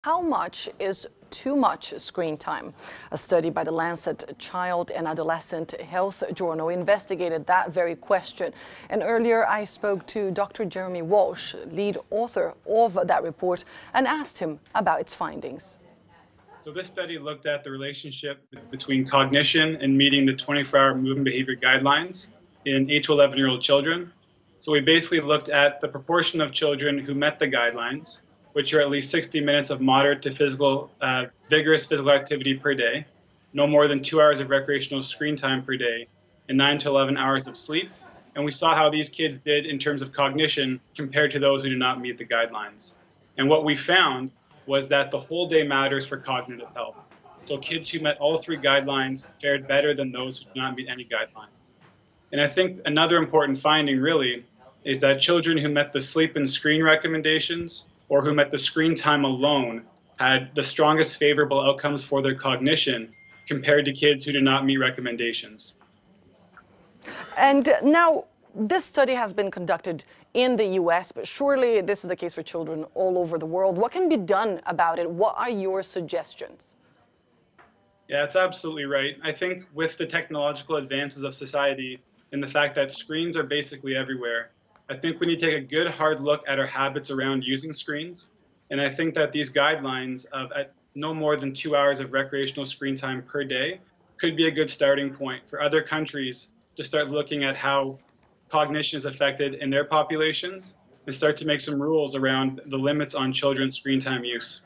how much is too much screen time? A study by the Lancet Child and Adolescent Health journal investigated that very question. And earlier I spoke to Dr. Jeremy Walsh, lead author of that report, and asked him about its findings. So this study looked at the relationship between cognition and meeting the 24-hour movement behavior guidelines in 8 to 11-year-old children. So we basically looked at the proportion of children who met the guidelines, which are at least 60 minutes of moderate to vigorous physical activity per day, no more than 2 hours of recreational screen time per day, and 9 to 11 hours of sleep. And we saw how these kids did in terms of cognition compared to those who did not meet the guidelines. And what we found was that the whole day matters for cognitive health. So kids who met all 3 guidelines fared better than those who did not meet any guideline. And I think another important finding really is that children who met the sleep and screen recommendations or who met the screen time alone had the strongest favorable outcomes for their cognition compared to kids who did not meet recommendations. And now, this study has been conducted in the US, but surely this is the case for children all over the world. What can be done about it? What are your suggestions? Yeah, it's absolutely right. I think with the technological advances of society and the fact that screens are basically everywhere, I think we need to take a good hard look at our habits around using screens. And I think that these guidelines of at no more than 2 hours of recreational screen time per day could be a good starting point for other countries to start looking at how cognition is affected in their populations and start to make some rules around the limits on children's screen time use.